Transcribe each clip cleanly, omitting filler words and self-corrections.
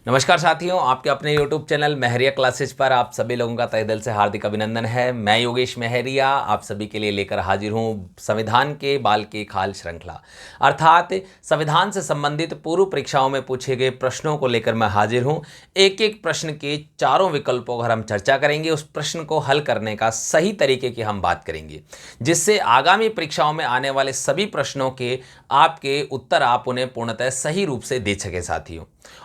नमस्कार साथियों, आपके अपने YouTube चैनल महरिया क्लासेज पर आप सभी लोगों का तहे दिल से हार्दिक अभिनंदन है। मैं योगेश महरिया आप सभी के लिए लेकर हाजिर हूँ संविधान के बाल की खाल श्रृंखला, अर्थात संविधान से संबंधित पूर्व परीक्षाओं में पूछे गए प्रश्नों को लेकर मैं हाजिर हूँ। एक एक प्रश्न के चारों विकल्पों पर हम चर्चा करेंगे, उस प्रश्न को हल करने का सही तरीके की हम बात करेंगे, जिससे आगामी परीक्षाओं में आने वाले सभी प्रश्नों के आपके उत्तर आप उन्हें पूर्णतः सही रूप से दे सकें साथियों,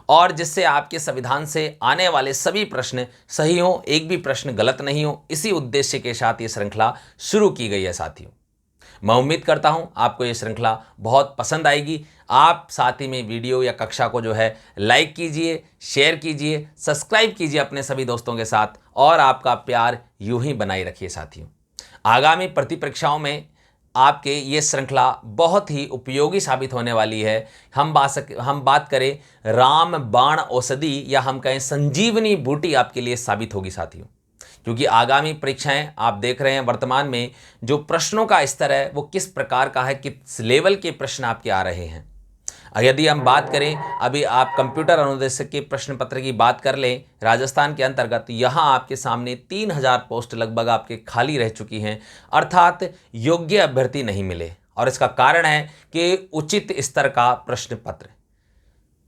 और जिससे आपके संविधान से आने वाले सभी प्रश्न सही हो, एक भी प्रश्न गलत नहीं हो। इसी उद्देश्य के साथ ये श्रृंखला शुरू की गई है साथियों। मैं उम्मीद करता हूं आपको ये श्रृंखला बहुत पसंद आएगी। आप साथ ही में वीडियो या कक्षा को जो है लाइक कीजिए, शेयर कीजिए, सब्सक्राइब कीजिए अपने सभी दोस्तों के साथ, और आपका प्यार यूं ही बनाए रखिए साथियों। आगामी प्रति परीक्षाओं में आपके ये श्रृंखला बहुत ही उपयोगी साबित होने वाली है। हम बात करें राम बाण औषधि, या हम कहें संजीवनी बूटी आपके लिए साबित होगी साथियों, क्योंकि आगामी परीक्षाएं आप देख रहे हैं वर्तमान में जो प्रश्नों का स्तर है वो किस प्रकार का है, किस लेवल के प्रश्न आपके आ रहे हैं। यदि हम बात करें, अभी आप कंप्यूटर अनुदेशक के प्रश्न पत्र की बात कर लें राजस्थान के अंतर्गत, यहाँ आपके सामने 3000 पोस्ट लगभग आपके खाली रह चुकी हैं, अर्थात योग्य अभ्यर्थी नहीं मिले। और इसका कारण है कि उचित स्तर का प्रश्न पत्र,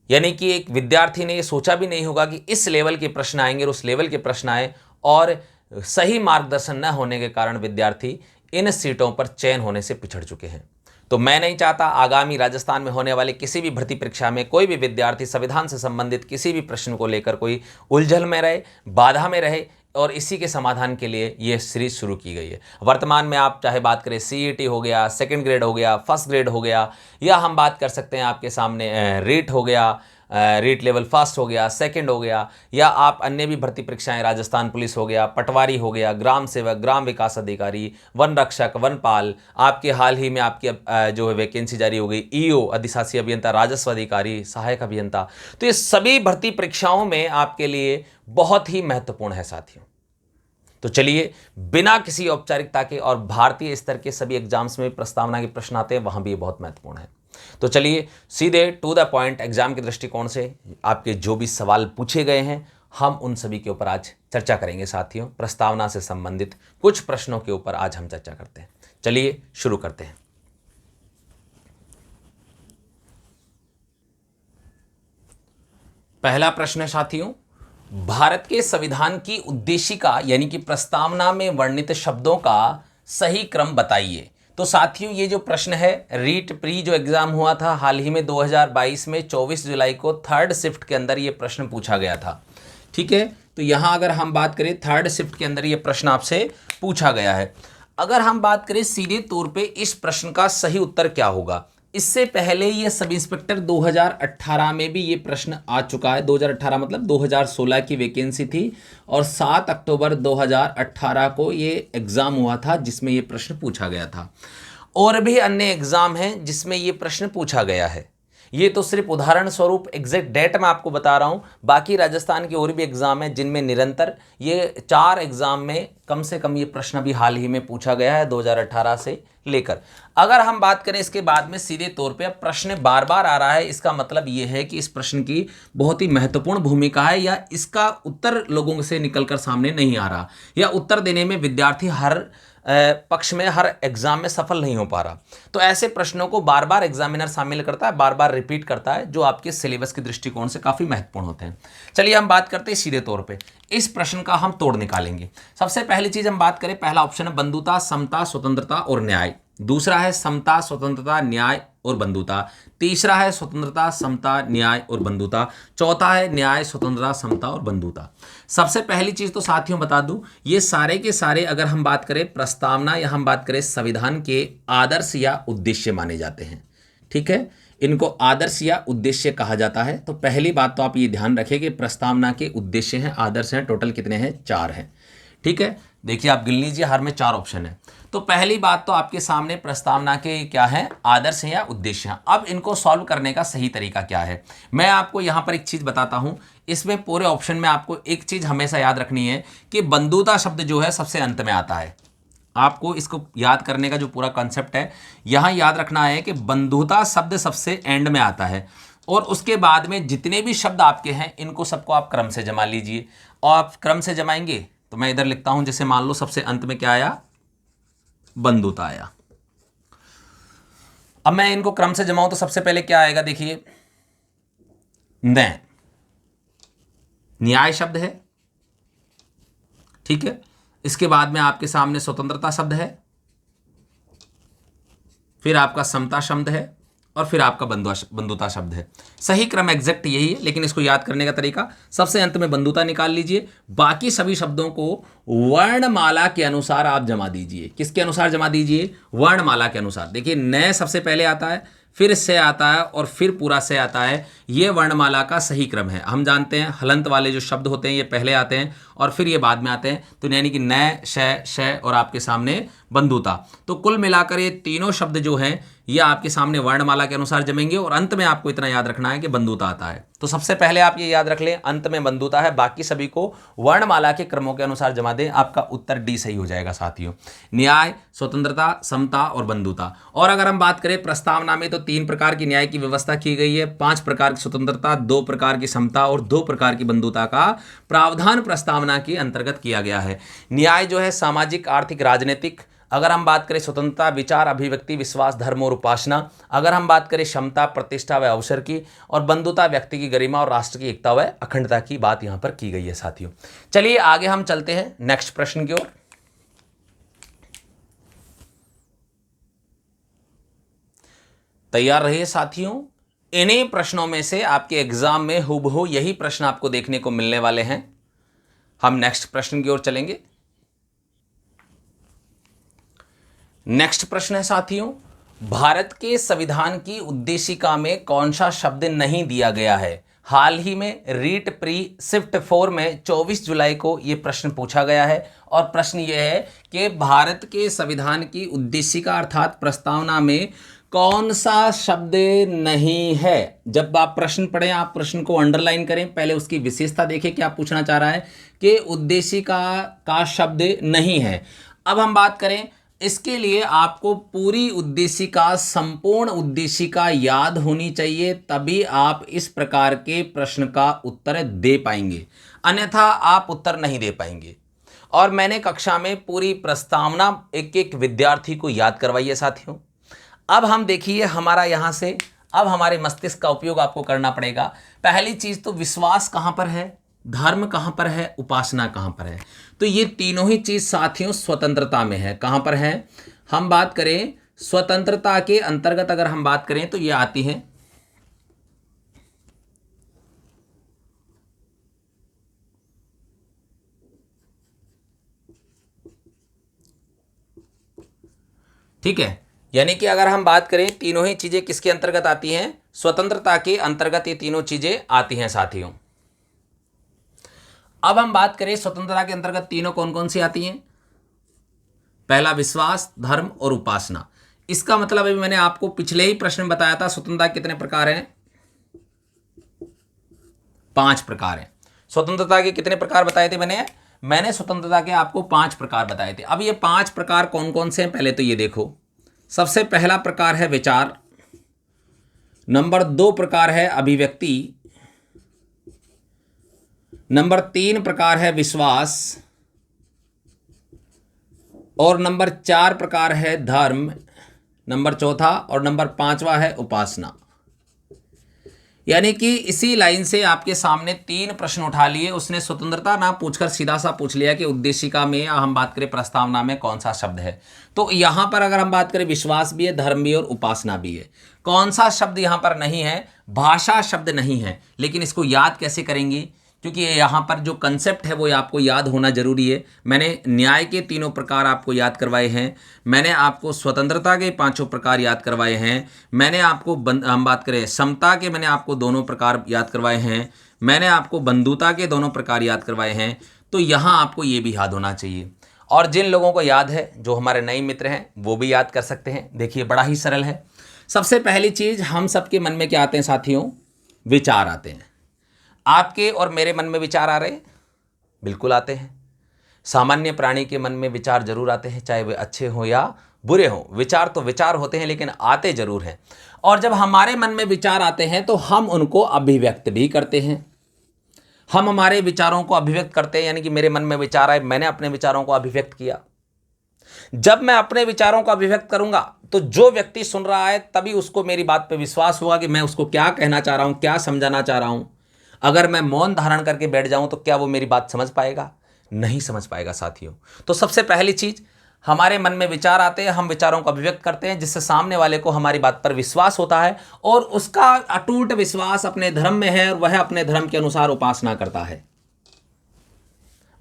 यानी कि एक विद्यार्थी ने ये सोचा भी नहीं होगा कि इस लेवल के प्रश्न आएंगे और उस लेवल के प्रश्न आए, और सही मार्गदर्शन न होने के कारण विद्यार्थी इन सीटों पर चयन होने से पिछड़ चुके हैं। तो मैं नहीं चाहता आगामी राजस्थान में होने वाले किसी भी भर्ती परीक्षा में कोई भी विद्यार्थी संविधान से संबंधित किसी भी प्रश्न को लेकर कोई उलझन में रहे, बाधा में रहे, और इसी के समाधान के लिए ये सीरीज शुरू की गई है। वर्तमान में आप चाहे बात करें सीईटी हो गया, सेकंड ग्रेड हो गया, फर्स्ट ग्रेड हो गया, या हम बात कर सकते हैं आपके सामने रीट हो गया, रीट लेवल फर्स्ट हो गया, सेकंड हो गया, या आप अन्य भी भर्ती परीक्षाएं, राजस्थान पुलिस हो गया, पटवारी हो गया, ग्राम सेवक, ग्राम विकास अधिकारी, वन रक्षक, वनपाल, आपके हाल ही में आपकी जो है वैकेंसी जारी हो गई ईओ अधिशासी अभियंता, राजस्व अधिकारी, सहायक अभियंता। तो ये सभी भर्ती परीक्षाओं में आपके लिए बहुत ही महत्वपूर्ण है साथियों। तो चलिए बिना किसी औपचारिकता के, और भारतीय स्तर के सभी एग्जाम्स में प्रस्तावना के प्रश्न आते हैं, वहां भी ये बहुत महत्वपूर्ण है। तो चलिए सीधे टू द पॉइंट, एग्जाम के दृष्टिकोण से आपके जो भी सवाल पूछे गए हैं हम उन सभी के ऊपर आज चर्चा करेंगे साथियों। प्रस्तावना से संबंधित कुछ प्रश्नों के ऊपर आज हम चर्चा करते हैं। चलिए शुरू करते हैं। पहला प्रश्न है साथियों, भारत के संविधान की उद्देशिका यानी कि प्रस्तावना में वर्णित शब्दों का सही क्रम बताइए। तो साथियों ये जो प्रश्न है, रीट प्री जो एग्जाम हुआ था हाल ही में 2022 में 24 जुलाई को थर्ड शिफ्ट के अंदर ये प्रश्न पूछा गया था। ठीक है, तो यहां अगर हम बात करें थर्ड शिफ्ट के अंदर ये प्रश्न आपसे पूछा गया है। अगर हम बात करें सीधे तौर पे इस प्रश्न का सही उत्तर क्या होगा, इससे पहले ये सब इंस्पेक्टर 2018 में भी ये प्रश्न आ चुका है। 2018 मतलब 2016 की वैकेंसी थी, और 7 अक्टूबर 2018 को ये एग्ज़ाम हुआ था जिसमें ये प्रश्न पूछा गया था। और भी अन्य एग्ज़ाम हैं जिसमें ये प्रश्न पूछा गया है। ये तो सिर्फ उदाहरण स्वरूप एग्जैक्ट डेट मैं आपको बता रहा हूँ, बाकी राजस्थान के और भी एग्ज़ाम हैं जिनमें निरंतर ये 4 एग्ज़ाम में कम से कम ये प्रश्न भी हाल ही में पूछा गया है 2018 से लेकर। अगर हम बात करें इसके बाद में सीधे तौर पे प्रश्न बार बार आ रहा है, इसका मतलब ये है कि इस प्रश्न की बहुत ही महत्वपूर्ण भूमिका है, या इसका उत्तर लोगों से निकलकर सामने नहीं आ रहा, या उत्तर देने में विद्यार्थी हर पक्ष में हर एग्जाम में सफल नहीं हो पा रहा। तो ऐसे प्रश्नों को बार बार एग्जामिनर शामिल करता है, बार बार रिपीट करता है, जो आपके सिलेबस के दृष्टिकोण से काफ़ी महत्वपूर्ण होते हैं। चलिए हम बात करते हैं सीधे तौर पे इस प्रश्न का हम तोड़ निकालेंगे। सबसे पहली चीज हम बात करें, पहला ऑप्शन है बंधुता, समता, स्वतंत्रता और न्याय। दूसरा है समता, स्वतंत्रता, न्याय और बंधुता। तीसरा है स्वतंत्रता, समता, न्याय और बंधुता। चौथा है न्याय, स्वतंत्रता, समता और बंधुता। सबसे पहली चीज तो साथियों बता दूं, ये सारे के सारे अगर हम बात करें प्रस्तावना या हम बात करें संविधान के आदर्श या उद्देश्य माने जाते हैं। ठीक है, इनको आदर्श या उद्देश्य कहा जाता है। तो पहली बात तो आप ये ध्यान रखें कि प्रस्तावना के उद्देश्य हैं, आदर्श हैं, टोटल कितने हैं, 4 हैं। ठीक है, देखिए आप गिन लीजिए, हर में 4 ऑप्शन है। तो पहली बात तो आपके सामने प्रस्तावना के क्या है, आदर्श हैं या उद्देश्य हैं। अब इनको सॉल्व करने का सही तरीका क्या है, मैं आपको यहाँ पर एक चीज़ बताता हूँ। इसमें पूरे ऑप्शन में आपको एक चीज़ हमेशा याद रखनी है कि बंधुता शब्द जो है सबसे अंत में आता है। आपको इसको याद करने का जो पूरा कॉन्सेप्ट है, यहाँ याद रखना है कि बंधुता शब्द सबसे एंड में आता है, और उसके बाद में जितने भी शब्द आपके हैं इनको सबको आप क्रम से जमा लीजिए। और आप क्रम से जमाएंगे तो मैं इधर लिखता हूं, जैसे मान लो सबसे अंत में क्या आया, बंधुता आया। अब मैं इनको क्रम से जमाऊं तो सबसे पहले क्या आएगा, देखिए न्याय शब्द है, ठीक है। इसके बाद में आपके सामने स्वतंत्रता शब्द है, फिर आपका समता शब्द है, और फिर आपका बंधुता शब्द है। सही क्रम एग्जैक्ट यही है, लेकिन इसको याद करने का तरीका, सबसे अंत में बंधुता निकाल लीजिए, बाकी सभी शब्दों को वर्णमाला के अनुसार आप जमा दीजिए। किसके अनुसार जमा दीजिए, वर्णमाला के अनुसार। देखिए नय सबसे पहले आता है, फिर से आता है, और फिर पूरा से आता है। ये वर्णमाला का सही क्रम है। हम जानते हैं हलंत वाले जो शब्द होते हैं ये पहले आते हैं और फिर ये बाद में आते हैं। तो यानी कि नय, शय और आपके सामने बंधुता। तो कुल मिलाकर ये तीनों शब्द जो हैं ये आपके सामने वर्णमाला के अनुसार जमेंगे, और अंत में आपको इतना याद रखना है कि बंधुता आता है। तो सबसे पहले आप ये याद रख लें, अंत में बंधुता है, बाकी सभी को वर्णमाला के क्रमों के अनुसार जमा दें। आपका उत्तर डी सही हो जाएगा साथियों। न्याय, स्वतंत्रता, समता और बंधुता। और अगर हम बात करें प्रस्तावना में, तो 3 प्रकार की न्याय की व्यवस्था की गई है, 5 प्रकार की स्वतंत्रता, 2 प्रकार की समता और 2 प्रकार की बंधुता का प्रावधान प्रस्तावना के अंतर्गत किया गया है। न्याय जो है सामाजिक, आर्थिक, राजनीतिक। अगर हम बात करें स्वतंत्रता, विचार, अभिव्यक्ति, विश्वास, धर्म और उपासना। अगर हम बात करें क्षमता, प्रतिष्ठा व अवसर की। और बंधुता व्यक्ति की गरिमा और राष्ट्र की एकता व अखंडता की बात यहां पर की गई है साथियों। चलिए आगे हम चलते हैं नेक्स्ट प्रश्न की ओर। तैयार रहिए साथियों, इन्हीं प्रश्नों में से आपके एग्जाम में हूबहू यही प्रश्न आपको देखने को मिलने वाले हैं। हम नेक्स्ट प्रश्न की ओर चलेंगे। नेक्स्ट प्रश्न है साथियों, भारत के संविधान की उद्देशिका में कौन सा शब्द नहीं दिया गया है। हाल ही में रीट प्री शिफ्ट 4 में 24 जुलाई को यह प्रश्न पूछा गया है, और प्रश्न यह है कि भारत के संविधान की उद्देशिका अर्थात प्रस्तावना में कौन सा शब्द नहीं है। जब आप प्रश्न पढ़ें आप प्रश्न को अंडरलाइन करें, पहले उसकी विशेषता देखें क्या पूछना चाह रहा है, कि उद्देशिका का शब्द नहीं है। अब हम बात करें, इसके लिए आपको पूरी उद्देशिका, संपूर्ण उद्देशिका याद होनी चाहिए, तभी आप इस प्रकार के प्रश्न का उत्तर दे पाएंगे, अन्यथा आप उत्तर नहीं दे पाएंगे। और मैंने कक्षा में पूरी प्रस्तावना एक एक विद्यार्थी को याद करवाई है साथियों। अब हम देखिए हमारा यहाँ से, अब हमारे मस्तिष्क का उपयोग आपको करना पड़ेगा। पहली चीज तो विश्वास कहाँ पर है, धर्म कहाँ पर है, उपासना कहाँ पर है। तो ये तीनों ही चीज साथियों स्वतंत्रता में है। कहाँ पर है, हम बात करें स्वतंत्रता के अंतर्गत, अगर हम बात करें तो ये आती है ठीक है। यानी कि अगर हम बात करें तीनों ही चीजें किसके अंतर्गत आती हैं, स्वतंत्रता के अंतर्गत ये तीनों चीजें आती हैं साथियों। अब हम बात करें स्वतंत्रता के अंतर्गत तीनों कौन कौन सी आती हैं। पहला विश्वास, धर्म और उपासना। इसका मतलब अभी मैंने आपको पिछले ही प्रश्न में बताया था स्वतंत्रता कितने प्रकार हैं, 5 प्रकार हैं। स्वतंत्रता के कितने प्रकार बताए थे मैंने स्वतंत्रता के आपको 5 प्रकार बताए थे। अब ये 5 प्रकार कौन कौन से हैं, पहले तो ये देखो। सबसे पहला प्रकार है विचार, नंबर 2 प्रकार है अभिव्यक्ति, नंबर 3 प्रकार है विश्वास, और नंबर 4 प्रकार है धर्म, नंबर 4 और नंबर 5वां है उपासना। यानी कि इसी लाइन से आपके सामने 3 प्रश्न उठा लिए, उसने स्वतंत्रता ना पूछकर सीधा सा पूछ लिया कि उद्देशिका में या हम बात करें प्रस्तावना में कौन सा शब्द है। तो यहां पर अगर हम बात करें विश्वास भी है, धर्म भी है और उपासना भी है। कौन सा शब्द यहां पर नहीं है, भाषा शब्द नहीं है। लेकिन इसको याद कैसे करेंगे, क्योंकि यहाँ पर जो कंसेप्ट है वो आपको याद होना जरूरी है। मैंने न्याय के 3 प्रकार आपको याद करवाए हैं, मैंने आपको स्वतंत्रता के 5 प्रकार याद करवाए हैं, मैंने आपको हम बात करें समता के मैंने आपको 2 प्रकार याद करवाए हैं, मैंने आपको बंधुता के 2 प्रकार याद करवाए हैं। तो यहाँ आपको ये भी याद होना चाहिए। और जिन लोगों को याद है, जो हमारे नए मित्र हैं, वो भी याद कर सकते हैं। देखिए बड़ा ही सरल है। सबसे पहली चीज़ हम सबके मन में क्या आते हैं साथियों, विचार आते हैं। आपके और मेरे मन में विचार आ रहे हैं, बिल्कुल आते हैं। सामान्य प्राणी के मन में विचार जरूर आते हैं, चाहे वे अच्छे हो या बुरे हों, विचार तो विचार होते हैं लेकिन आते जरूर हैं। और जब हमारे मन में विचार आते हैं तो हम उनको अभिव्यक्त भी करते हैं। हम हमारे विचारों को अभिव्यक्त करते हैं, यानी कि मेरे मन में विचार आए, मैंने अपने विचारों को अभिव्यक्त किया। जब मैं अपने विचारों को अभिव्यक्त करूंगा तो जो व्यक्ति सुन रहा है तभी उसको मेरी बात पे विश्वास होगा कि मैं उसको क्या कहना चाह रहा हूं, क्या समझाना चाह रहा हूं। अगर मैं मौन धारण करके बैठ जाऊं तो क्या वो मेरी बात समझ पाएगा? नहीं समझ पाएगा साथियों। तो सबसे पहली चीज, हमारे मन में विचार आते हैं, हम विचारों को अभिव्यक्त करते हैं, जिससे सामने वाले को हमारी बात पर विश्वास होता है और उसका अटूट विश्वास अपने धर्म में है और वह अपने धर्म के अनुसार उपासना करता है।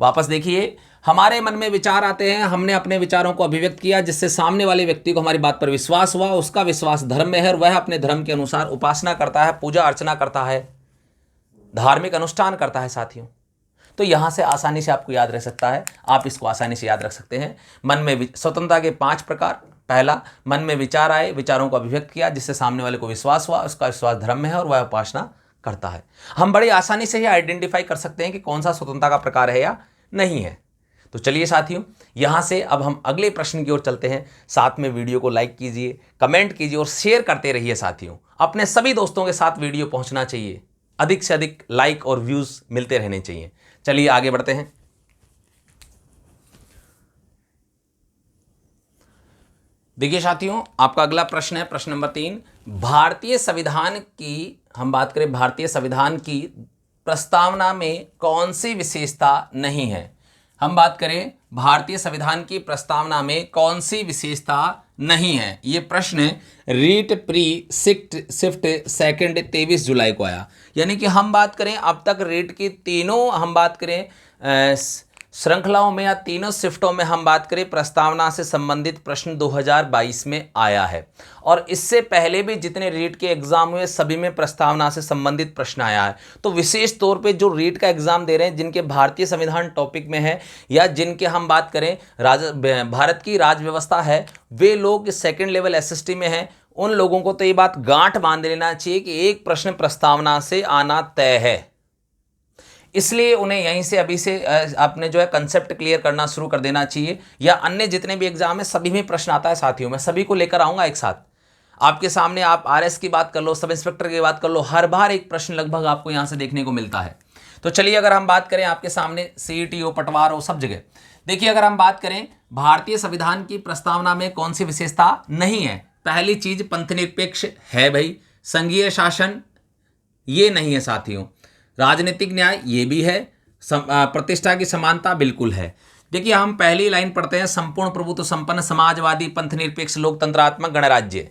वापस देखिए, हमारे मन में विचार आते हैं, हमने अपने विचारों को अभिव्यक्त किया, जिससे सामने वाले व्यक्ति को हमारी बात पर विश्वास हुआ, उसका विश्वास धर्म में है और वह अपने धर्म के अनुसार उपासना करता है, पूजा अर्चना करता है, धार्मिक अनुष्ठान करता है साथियों। तो यहां से आसानी से आपको याद रह सकता है, आप इसको आसानी से याद रख सकते हैं। मन में स्वतंत्रता के 5 प्रकार। पहला, मन में विचार आए, विचारों को अभिव्यक्त किया, जिससे सामने वाले को विश्वास हुआ, उसका विश्वास धर्म में है और वह उपासना करता है। हम बड़ी आसानी से ही आइडेंटिफाई कर सकते हैं कि कौन सा स्वतंत्रता का प्रकार है या नहीं है। तो चलिए साथियों, यहां से अब हम अगले प्रश्न की ओर चलते हैं। साथ में वीडियो को लाइक कीजिए, कमेंट कीजिए और शेयर करते रहिए साथियों। अपने सभी दोस्तों के साथ वीडियो पहुंचना चाहिए, अधिक से अधिक लाइक और व्यूज मिलते रहने चाहिए। चलिए आगे बढ़ते हैं। देखिए साथियों, आपका अगला प्रश्न है प्रश्न नंबर 3। भारतीय संविधान की हम बात करें, भारतीय संविधान की प्रस्तावना में कौन सी विशेषता नहीं है? हम बात करें भारतीय संविधान की प्रस्तावना में कौन सी विशेषता नहीं है। ये प्रश्न रीट प्री शिफ्ट सेकंड 23 जुलाई को आया। यानी कि हम बात करें अब तक रीट की तीनों हम बात करें श्रृंखलाओं में या तीनों शिफ्टों में हम बात करें प्रस्तावना से संबंधित प्रश्न 2022 में आया है। और इससे पहले भी जितने रीट के एग्जाम हुए सभी में प्रस्तावना से संबंधित प्रश्न आया है। तो विशेष तौर पे जो रीट का एग्जाम दे रहे हैं, जिनके भारतीय संविधान टॉपिक में है या जिनके हम बात करें भारत की राज व्यवस्था है, वे लोग सेकेंड लेवल एसएसटी में हैं, उन लोगों को तो ये बात गांठ बांध लेना चाहिए कि एक प्रश्न प्रस्तावना से आना तय है। इसलिए उन्हें यहीं से अभी से आपने जो है कंसेप्ट क्लियर करना शुरू कर देना चाहिए। या अन्य जितने भी एग्जाम है सभी में प्रश्न आता है साथियों, मैं सभी को लेकर आऊंगा एक साथ आपके सामने। आप आरएस की बात कर लो, सब इंस्पेक्टर की बात कर लो, हर बार एक प्रश्न लगभग आपको यहां से देखने को मिलता है। तो चलिए, अगर हम बात करें आपके सामने सीईटी हो, पटवार हो, सब जगह देखिए, अगर हम बात करें भारतीय संविधान की प्रस्तावना में कौन सी विशेषता नहीं है। पहली चीज पंथनिरपेक्ष है भाई, संघीय शासन ये नहीं है साथियों, राजनीतिक न्याय ये भी है, प्रतिष्ठा की समानता बिल्कुल है। देखिए, हम पहली लाइन पढ़ते हैं, संपूर्ण प्रभुत्व संपन्न समाजवादी पंथनिरपेक्ष लोकतंत्रात्मक गणराज्य।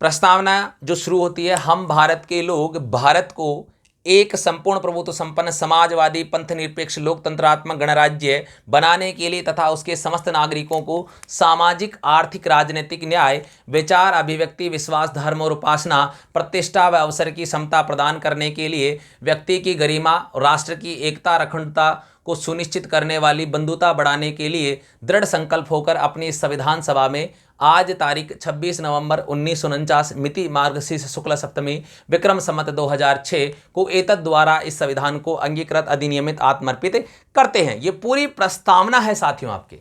प्रस्तावना जो शुरू होती है, हम भारत के लोग भारत को एक संपूर्ण प्रभुत्व संपन्न समाजवादी पंथनिरपेक्ष लोकतंत्रात्मक गणराज्य बनाने के लिए तथा उसके समस्त नागरिकों को सामाजिक, आर्थिक, राजनीतिक न्याय, विचार, अभिव्यक्ति, विश्वास, धर्म और उपासना, प्रतिष्ठा व अवसर की समता प्रदान करने के लिए व्यक्ति की गरिमा और राष्ट्र की एकता, अखंडता को सुनिश्चित करने वाली बंधुता बढ़ाने के लिए दृढ़ संकल्प होकर अपनी इस संविधान सभा में आज तारीख 26 नवंबर 1949 मिति मार्गशीर्ष शुक्ल सप्तमी विक्रम संवत 2006 को एतद द्वारा इस संविधान को अंगीकृत, अधिनियमित, आत्मर्पित करते हैं। ये पूरी प्रस्तावना है साथियों आपके।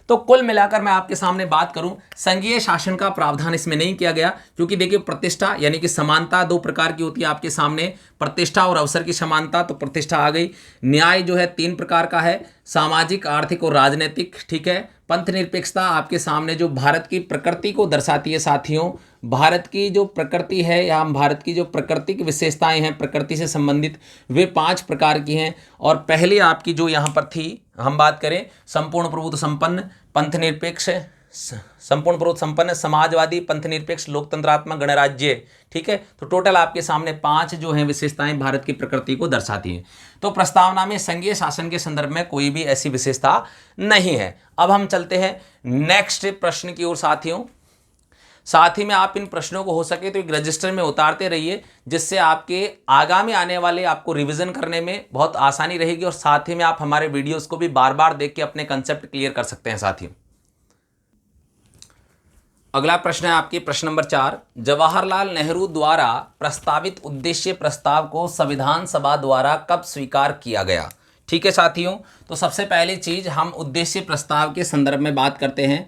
तो कुल मिलाकर मैं आपके सामने बात करूं, संघीय शासन का प्रावधान इसमें नहीं किया गया, क्योंकि देखिए प्रतिष्ठा यानी कि समानता 2 प्रकार की होती है आपके सामने, प्रतिष्ठा और अवसर की समानता, तो प्रतिष्ठा आ गई। न्याय जो है 3 प्रकार का है, सामाजिक, आर्थिक और राजनीतिक, ठीक है। पंथनिरपेक्षता आपके सामने जो भारत की प्रकृति को दर्शाती है साथियों, भारत की जो प्रकृति है या भारत की जो प्राकृतिक विशेषताएं हैं प्रकृति से संबंधित, वे 5 प्रकार की हैं। और पहले आपकी जो यहाँ पर थी, हम बात करें संपूर्ण प्रभुत्व संपन्न पंथनिरपेक्ष, संपूर्ण प्रभुत्व संपन्न समाजवादी पंथनिरपेक्ष लोकतंत्रात्मक गणराज्य, ठीक है। तो टोटल आपके सामने 5 जो हैं विशेषताएं भारत की प्रकृति को दर्शाती हैं। तो प्रस्तावना में संघीय शासन के संदर्भ में कोई भी ऐसी विशेषता नहीं है। अब हम चलते हैं नेक्स्ट प्रश्न की ओर साथियों। साथ ही में आप इन प्रश्नों को हो सके तो एक रजिस्टर में उतारते रहिए, जिससे आपके आगामी आने वाले आपको रिवीजन करने में बहुत आसानी रहेगी और साथ ही में आप हमारे वीडियोस को भी बार बार देख के अपने कंसेप्ट क्लियर कर सकते हैं साथियों। अगला प्रश्न है आपके प्रश्न नंबर 4। जवाहरलाल नेहरू द्वारा प्रस्तावित उद्देश्य प्रस्ताव को संविधान सभा द्वारा कब स्वीकार किया गया? ठीक है साथियों, तो सबसे पहली चीज हम उद्देश्य प्रस्ताव के संदर्भ में बात करते हैं।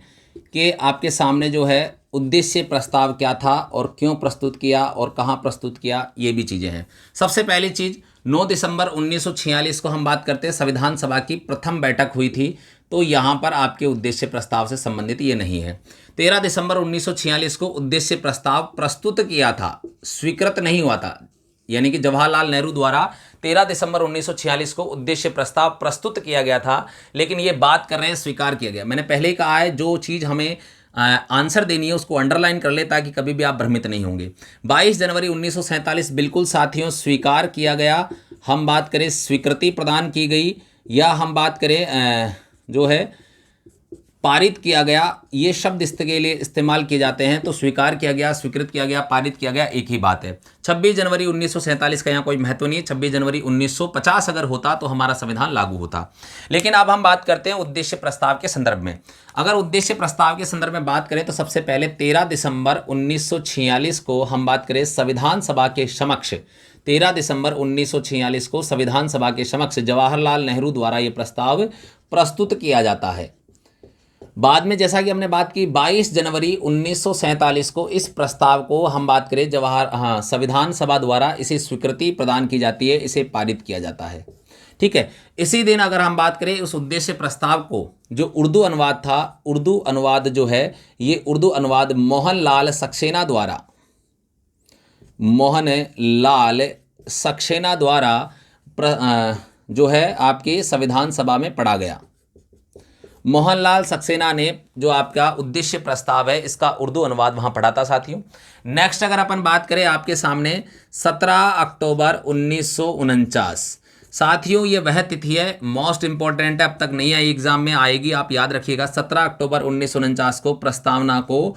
कि आपके सामने जो है उद्देश्य प्रस्ताव क्या था और क्यों प्रस्तुत किया और कहाँ प्रस्तुत किया, ये भी चीज़ें हैं। सबसे पहली चीज़ 9 दिसंबर 1946 को हम बात करते हैं, संविधान सभा की प्रथम बैठक हुई थी, तो यहाँ पर आपके उद्देश्य प्रस्ताव से संबंधित ये नहीं है। 13 दिसंबर 1946 को उद्देश्य प्रस्ताव प्रस्तुत किया था, स्वीकृत नहीं हुआ था, यानी कि जवाहरलाल नेहरू द्वारा 13 दिसंबर 1946 को उद्देश्य प्रस्ताव प्रस्तुत किया गया था, लेकिन ये बात कर रहे हैं स्वीकार किया गया। मैंने पहले ही कहा है, जो चीज़ हमें आंसर देनी है उसको अंडरलाइन कर ले ताकि कभी भी आप भ्रमित नहीं होंगे। 22 जनवरी 1947 बिल्कुल साथियों स्वीकार किया गया। हम बात करें स्वीकृति प्रदान की गई या हम बात करें जो है पारित किया गया, ये शब्द इसके लिए इस्तेमाल किए जाते हैं, तो स्वीकार किया गया, स्वीकृत किया गया, पारित किया गया, एक ही बात है। 26 जनवरी 1947 का यहाँ कोई महत्व नहीं है। 26 जनवरी 1950 अगर होता तो हमारा संविधान लागू होता। लेकिन अब हम बात करते हैं उद्देश्य प्रस्ताव के संदर्भ में। अगर उद्देश्य प्रस्ताव के संदर्भ में बात करें तो सबसे पहले 13 दिसंबर 1946 को हम बात करें संविधान सभा के समक्ष, 13 दिसंबर 1946 को संविधान सभा के समक्ष जवाहरलाल नेहरू द्वारा ये प्रस्ताव प्रस्तुत किया जाता है। बाद में जैसा कि हमने बात की 22 जनवरी 1947 को इस प्रस्ताव को हम बात करें संविधान सभा द्वारा इसे स्वीकृति प्रदान की जाती है, इसे पारित किया जाता है। ठीक है, इसी दिन अगर हम बात करें उस उद्देश्य प्रस्ताव को, जो उर्दू अनुवाद था, उर्दू अनुवाद जो है ये उर्दू अनुवाद मोहनलाल सक्सेना द्वारा जो है आपके संविधान सभा में पढ़ा गया। मोहनलाल सक्सेना ने जो आपका उद्देश्य प्रस्ताव है इसका उर्दू अनुवाद वहां पढ़ा था साथियों। नेक्स्ट अगर अपन बात करें आपके सामने 17 अक्टूबर 1949, साथियों ये वह तिथि है, मोस्ट इंपॉर्टेंट है, अब तक नहीं आई एग्जाम में, आएगी, आप याद रखिएगा। 17 अक्टूबर 1949 को प्रस्तावना को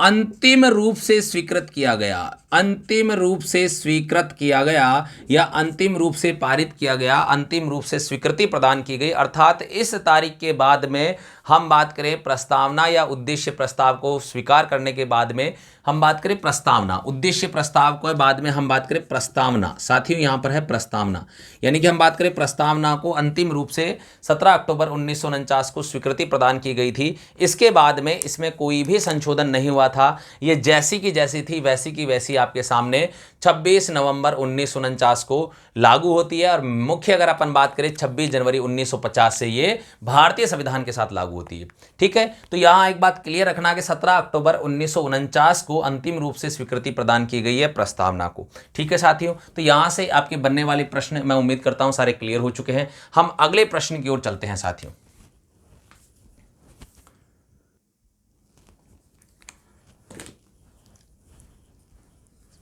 अंतिम रूप से स्वीकृत किया गया, अंतिम रूप से स्वीकृत किया गया या अंतिम रूप से पारित किया गया, अंतिम रूप से स्वीकृति प्रदान की गई। अर्थात इस तारीख के बाद में हम बात करें प्रस्तावना या उद्देश्य प्रस्ताव को स्वीकार करने के बाद में हम बात करें प्रस्तावना, उद्देश्य प्रस्ताव को बाद में हम बात करें प्रस्तावना। साथियों यहाँ पर है प्रस्तावना, यानी कि हम बात करें प्रस्तावना को अंतिम रूप से 17 अक्टूबर 1949 को स्वीकृति प्रदान की गई थी। इसके बाद में इसमें कोई भी संशोधन नहीं हुआ था, ये जैसी की जैसी थी वैसी की वैसी आपके सामने 26 नवंबर 1949 को लागू होती है। और मुख्य अगर अपन बात करें 26 जनवरी 1950 से ये भारतीय संविधान के साथ लागू होती है। ठीक है, तो यहां एक बात क्लियर रखना कि 17 अक्टूबर 1949 को अंतिम रूप से स्वीकृति प्रदान की गई है प्रस्तावना को। ठीक है साथियों, तो यहां से आपके बनने वाले प्रश्न मैं उम्मीद करता हूं सारे क्लियर हो चुके हैं। हम अगले प्रश्न की ओर चलते हैं साथियों।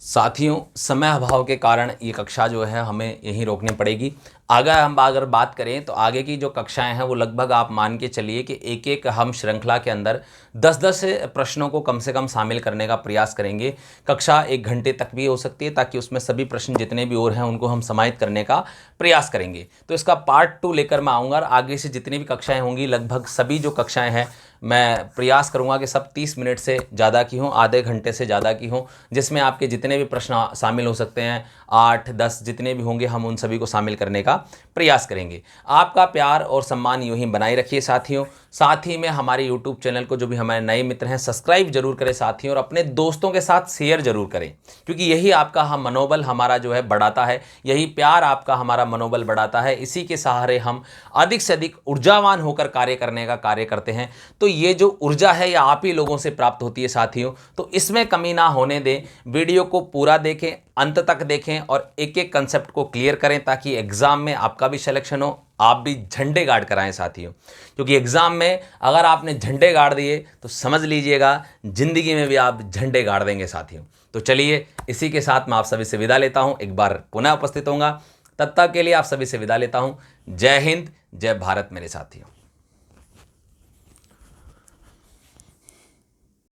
साथियों समय अभाव के कारण ये कक्षा जो है हमें यहीं रोकनी पड़ेगी। आगे हम अगर बात करें तो आगे की जो कक्षाएं हैं वो लगभग आप मान के चलिए कि एक एक हम श्रृंखला के अंदर 10-10 प्रश्नों को कम से कम शामिल करने का प्रयास करेंगे। कक्षा 1 घंटे तक भी हो सकती है ताकि उसमें सभी प्रश्न जितने भी और हैं उनको हम समाहित करने का प्रयास करेंगे। तो इसका पार्ट 2 लेकर मैं आऊँगा और आगे से जितनी भी कक्षाएँ होंगी लगभग सभी जो कक्षाएँ हैं मैं प्रयास करूंगा कि सब 30 मिनट से ज़्यादा की हों, आधे घंटे से ज़्यादा की हों, जिसमें आपके जितने भी प्रश्न शामिल हो सकते हैं 8-10 जितने भी होंगे हम उन सभी को शामिल करने का प्रयास करेंगे। आपका प्यार और सम्मान यूं ही बनाए रखिए साथियों। साथ ही में हमारे YouTube चैनल को जो भी हमारे नए मित्र हैं सब्सक्राइब जरूर करें साथियों, और अपने दोस्तों के साथ शेयर जरूर करें, क्योंकि यही आपका हम मनोबल हमारा जो है बढ़ाता है, यही प्यार आपका हमारा मनोबल बढ़ाता है। इसी के सहारे हम अधिक से अधिक ऊर्जावान होकर कार्य करने का कार्य करते हैं। तो ये जो ऊर्जा है ये आप ही लोगों से प्राप्त होती है साथियों, तो इसमें कमी ना होने दें। वीडियो को पूरा देखें, अंत तक देखें और एक एक कंसेप्ट को क्लियर करें ताकि एग्जाम में आपका भी सिलेक्शन हो, आप भी झंडे गाड़ कर आएँ साथियों। क्योंकि एग्जाम में अगर आपने झंडे गाड़ दिए तो समझ लीजिएगा जिंदगी में भी आप झंडे गाड़ देंगे साथियों। तो चलिए इसी के साथ मैं आप सभी से विदा लेता हूं, एक बार पुनः उपस्थित होऊंगा। तब तक के लिए आप सभी से विदा लेता हूं। जय हिंद, जय भारत मेरे साथियों।